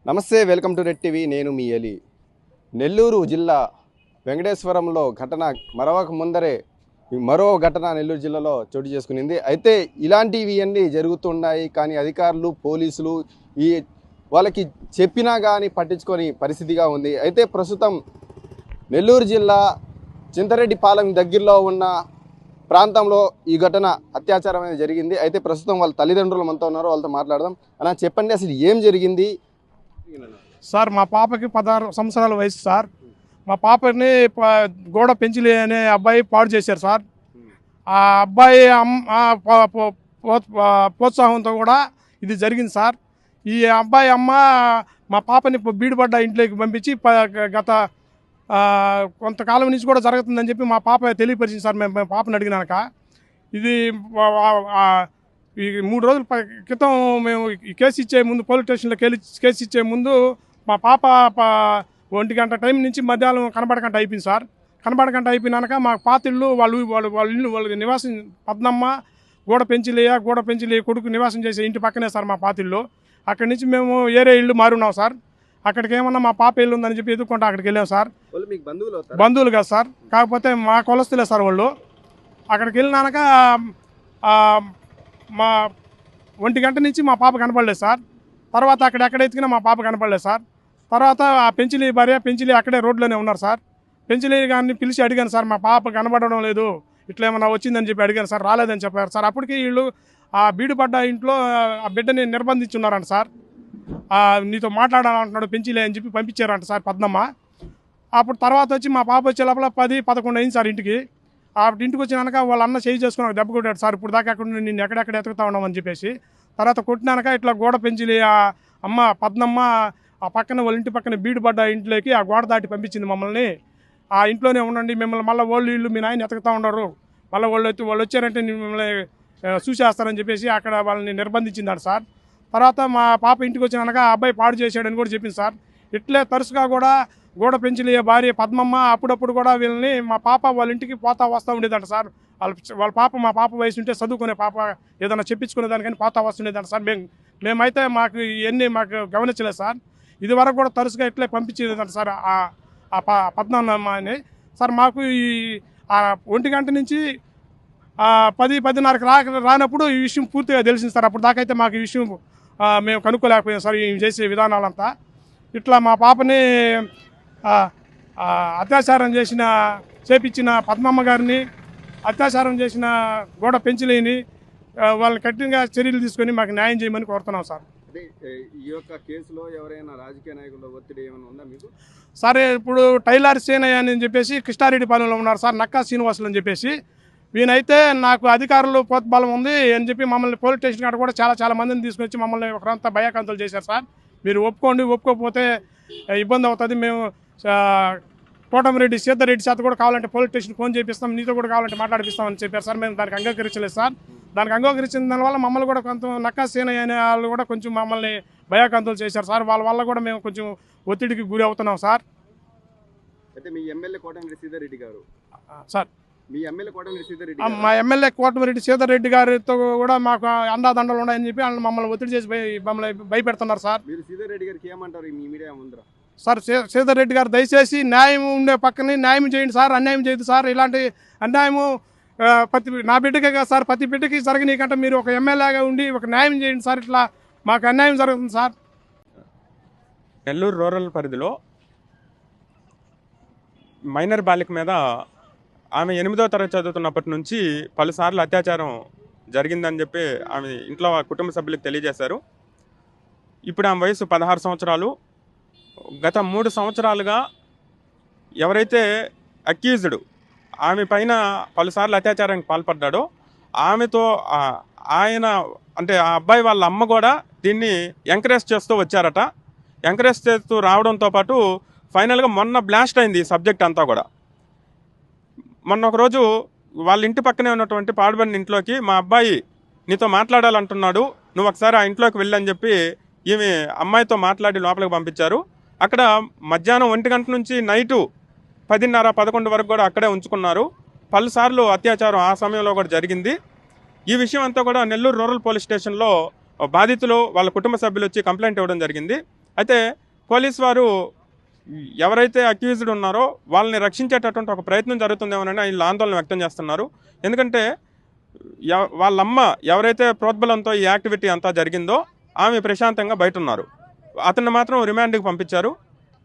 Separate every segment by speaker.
Speaker 1: నమస్తే, welcome to red TV. నేను మీ అలీ. నెల్లూరు జిల్లా వెంకటేశ్వరంలో ఘటన మరొక ముందరే మరో ఘటన నెల్లూరు జిల్లాలో చోటు చేసుకునింది. అయితే ఇలాంటివి అన్నీ జరుగుతున్నాయి, కానీ అధికారులు పోలీసులు వాళ్ళకి చెప్పినా కానీ పట్టించుకొని పరిస్థితిగా ఉంది. అయితే ప్రస్తుతం నెల్లూరు జిల్లా చింతరెడ్డిపాలెం దగ్గరలో ఉన్న ప్రాంతంలో ఈ ఘటన అత్యాచారం అనేది జరిగింది. అయితే ప్రస్తుతం వాళ్ళ తల్లిదండ్రులు మనతో ఉన్నారు, వాళ్ళతో మాట్లాడదాం. అలా చెప్పండి, అసలు ఏం జరిగింది?
Speaker 2: సార్, మా పాపకి 16 సంవత్సరాల వయసు సార్. మా పాపని గోడ పెంచిలి అనే అబ్బాయి పాడు చేశారు సార్. ఆ అబ్బాయి ప్రోత్సాహంతో కూడా ఇది జరిగింది సార్. ఈ అబ్బాయి అమ్మ మా పాపని బీడుపడ్డ ఇంట్లోకి పంపించి గత కొంతకాలం నుంచి కూడా జరుగుతుందని చెప్పి మా పాప తెలియపరిచింది సార్. మేము పాపని అడిగినాక ఇది ఈ 3 రోజుల క్రితం మేము ఈ కేసు ఇచ్చే ముందు పోలీస్ స్టేషన్లో కేసు ఇచ్చే ముందు మా పాప 1 గంట టైం నుంచి మధ్యాహ్నం కనబడకంట అయిపోయింది సార్. కనబడకంట అయిపోయినాక మా పాతిళ్ళు వాళ్ళ నివాసం పద్మమ్మ గోడ పెంచిలి కొడుకు నివాసం చేసే ఇంటి పక్కనే సార్ మా పాతిళ్ళు. అక్కడి నుంచి మేము ఏరే ఇల్లు మారున్నాం సార్. అక్కడికి ఏమన్నా మా పాప ఇల్లు ఉందని చెప్పి ఎదుర్కొంటా అక్కడికి వెళ్ళాం సార్. బంధువులు కాదు సార్, కాకపోతే మా కొలస్తులే సార్ వాళ్ళు. అక్కడికి వెళ్ళినాక మా 1 గంట నుంచి మా పాప కనపడలేదు సార్. తర్వాత ఎక్కడ ఎత్తుకినా మా పాప కనపడలేదు సార్. తర్వాత ఆ పెంచిలి అక్కడే రోడ్లోనే ఉన్నారు సార్. పెంచిలి గారిని పిలిచి అడిగాను సార్, మా పాప కనబడడం లేదు, ఇట్లా ఏమన్నా వచ్చిందని చెప్పి అడిగాను సార్. రాలేదని చెప్పారు సార్. అప్పటికి వీళ్ళు ఆ బీడుపడ్డ ఇంట్లో ఆ బిడ్డని నిర్బంధించున్నారంట సార్. నీతో మాట్లాడాలంటున్నాడు పెంచిలి అని చెప్పి పంపించారంట సార్ పద్మమ్మ. అప్పుడు తర్వాత వచ్చి మా పాప వచ్చే లోపల 10-11 అయింది సార్ ఇంటికి. ఇంటికి వచ్చినాక వాళ్ళ అన్న చేయి చేసుకుని దెబ్బ కొట్టాడు సార్. ఇప్పుడు దాకా అక్కడ నిన్ను ఎక్కడెక్కడ ఎతుకుతా ఉన్నామని చెప్పేసి. తర్వాత కొట్టినాక ఇట్లా గోడ పెంచిలి ఆ అమ్మ పద్మమ్మ ఆ పక్కన వాళ్ళ ఇంటి పక్కన బీడుపడ్డ ఇంట్లోకి ఆ గోడ దాటి పంపించింది మమ్మల్ని. ఆ ఇంట్లోనే ఉండండి, మిమ్మల్ని మళ్ళీ వాళ్ళు మీ నాయన ఎతుకుతా ఉండరు, మళ్ళీ వాళ్ళు వచ్చారంటే మిమ్మల్ని చూసేస్తారని చెప్పేసి అక్కడ వాళ్ళని నిర్బంధించిందాడు సార్. తర్వాత మా పాప ఇంటికి వచ్చినాక ఆ అబ్బాయి పాడు చేశాడని కూడా చెప్పింది సార్. ఇట్లే తరచుగా కూడా గోడ పెంచిలి భార్య పద్మమ్మ అప్పుడప్పుడు కూడా వీళ్ళని మా పాప వాళ్ళ ఇంటికి వస్తూ ఉండేదంట సార్. వాళ్ళ పాప మా పాప వయసు ఉంటే చదువుకునే పాప ఏదైనా చెప్పించుకునే దానికని వస్తుండేదంట సార్. మేమైతే మాకు ఇవన్నీ గమనించలేదు సార్. ఇది వరకు కూడా తరచుగా ఇట్లే పంపించేదంట సార్ ఆ పద్మమ్మ అని సార్. మాకు ఈ 1 గంట నుంచి 10-10:30 రానప్పుడు ఈ విషయం పూర్తిగా తెలిసింది సార్. అప్పుడు దాకైతే మాకు ఈ విషయం మేము కనుక్కోలేకపోయాం సార్. ఈ చేసే విధానాలంతా ఇట్లా మా పాపని అత్యాచారం చేపించిన పద్మమ్మ గారిని, అత్యాచారం చేసిన గోడ పెంచిలిని వాళ్ళని కఠినంగా చర్యలు తీసుకొని మాకు న్యాయం చేయమని కోరుతున్నాం సార్.
Speaker 1: ఈ యొక్క కేసులో ఎవరైనా రాజకీయ నాయకుల ఒత్తిడి ఏమైనా ఉందా మీకు?
Speaker 2: సార్, ఇప్పుడు టైలర్ సేనయ్య అని చెప్పేసి కృష్ణారెడ్డిపాలెంలో ఉన్నారు సార్, నక్కా శ్రీనివాసులు అని చెప్పేసి. వీనైతే నాకు అధికారులు ప్రోత్బలం ఉంది అని చెప్పి మమ్మల్ని పోలీస్ స్టేషన్ కాడ కూడా చాలా మందిని తీసుకొచ్చి మమ్మల్ని ఒకరంతా భయకంతులు చేశారు సార్. మీరు ఒప్పుకోకపోతే ఇబ్బంది అవుతుంది, మేము కోటమిరెడ్డి సీతారెడ్డి చేత కూడా కావాలంటే పోలీస్ స్టేషన్ ఫోన్ చేపిస్తాం, నీతో కూడా కావాలంటే మాట్లాడిపిస్తామని చెప్పారు సార్. మేము దానికి అంగీకరించలేదు సార్. దానికి అంగీకరించిన దానివల్ల మమ్మల్ని కూడా కొంత నక్కా సేనయ్య అనే వాళ్ళు కూడా కొంచెం మమ్మల్ని భయకంతులు చేశారు సార్. వాళ్ళ వల్ల కూడా మేము కొంచెం ఒత్తిడికి గురి అవుతున్నాం సార్.
Speaker 1: అయితే మీ ఎమ్మెల్యే కోటమిరెడ్డి సీతారెడ్డి గారు
Speaker 2: సార్,
Speaker 1: మా
Speaker 2: ఎమ్మెల్యే కోటమిరెడ్డి సీతారెడ్డి గారితో కూడా మాకు అండాదండలు ఉన్నాయని చెప్పి వాళ్ళు మమ్మల్ని ఒత్తిడి చేసి మమ్మల్ని భయపెడుతున్నారు సార్.
Speaker 1: సీతారెడ్డి గారికి ఏమంటారు మీ మీడియా ముందర?
Speaker 2: సార్, సీతారెడ్డి గారు దయచేసి న్యాయం ఉండే పక్కనే న్యాయం చేయండి సార్, అన్యాయం చేయదు సార్. ఇలాంటి అన్యాయము నా బిడ్డకే కాదు సార్, ప్రతి బిడ్డకి జరగనీకంటే మీరు ఒక ఎమ్మెల్యేగా ఉండి ఒక న్యాయం చేయండి సార్. ఇట్లా మాకు అన్యాయం జరుగుతుంది సార్.
Speaker 3: నెల్లూరు రూరల్ పరిధిలో మైనర్ బాలిక మీద ఆమె 8వ తరగతి చదువుతున్నప్పటి నుంచి పలుసార్లు అత్యాచారం జరిగిందని చెప్పి ఆమె ఇంట్లో కుటుంబ సభ్యులకు తెలియజేశారు. ఇప్పుడు ఆమె వయసు 16 సంవత్సరాలు. గత 3 సంవత్సరాలుగా ఎవరైతే అక్యూజ్డ్ ఆమె పైన పలుసార్లు అత్యాచారానికి పాల్పడ్డాడో ఆమెతో ఆయన అంటే ఆ అబ్బాయి వాళ్ళ అమ్మ కూడా దీన్ని ఎంకరేజ్ చేస్తూ వచ్చారట. ఎంకరేజ్ చేస్తూ రావడంతో పాటు ఫైనల్గా మొన్న బ్లాస్ట్ అయింది ఈ సబ్జెక్ట్ అంతా కూడా. మొన్న ఒకరోజు వాళ్ళ ఇంటి పక్కనే ఉన్నటువంటి పాడుబడిన ఇంట్లోకి మా అబ్బాయి నీతో మాట్లాడాలంటున్నాడు, నువ్వు ఒకసారి ఆ ఇంట్లోకి వెళ్ళని చెప్పి ఈమె అమ్మాయితో మాట్లాడి లోపలికి పంపించారు. అక్కడ మధ్యాహ్నం 1 గంట నుంచి నైటు 10:30-11 వరకు కూడా అక్కడే ఉంచుకున్నారు. పలుసార్లు అత్యాచారం ఆ సమయంలో కూడా జరిగింది. ఈ విషయం అంతా కూడా నెల్లూరు రూరల్ పోలీస్ స్టేషన్లో బాధితులు వాళ్ళ కుటుంబ సభ్యులు వచ్చి కంప్లైంట్ ఇవ్వడం జరిగింది. అయితే పోలీస్ వారు ఎవరైతే అక్యూజ్డ్ ఉన్నారో వాళ్ళని రక్షించేటటువంటి ఒక ప్రయత్నం జరుగుతుందేమోనని వీళ్ళు ఆందోళన వ్యక్తం చేస్తున్నారు. ఎందుకంటే వాళ్ళమ్మ ఎవరైతే ప్రోద్బలంతో ఈ యాక్టివిటీ అంతా జరిగిందో ఆమె ప్రశాంతంగా బయట ఉన్నారు. అతన్ని మాత్రం రిమాండ్కి పంపించారు,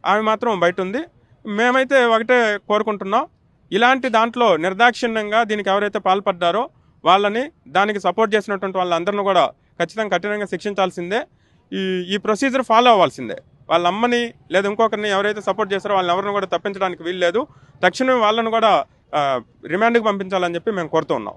Speaker 3: ఆమె మాత్రం బయట ఉంది. మేమైతే ఒకటే కోరుకుంటున్నాం, ఇలాంటి దాంట్లో నిర్దాక్షిణ్యంగా దీనికి ఎవరైతే పాల్పడ్డారో వాళ్ళని, దానికి సపోర్ట్ చేసినటువంటి వాళ్ళందరినీ కూడా ఖచ్చితంగా కఠినంగా శిక్షించాల్సిందే. ఈ ప్రొసీజర్ ఫాలో అవ్వాల్సిందే. వాళ్ళ అమ్మని లేదా ఇంకొకరిని ఎవరైతే సపోర్ట్ చేస్తారో వాళ్ళని ఎవరిని కూడా తప్పించడానికి వీల్లేదు. తక్షణమే వాళ్ళను కూడా రిమాండ్కి పంపించాలని చెప్పి మేము కోరుతూ ఉన్నాం.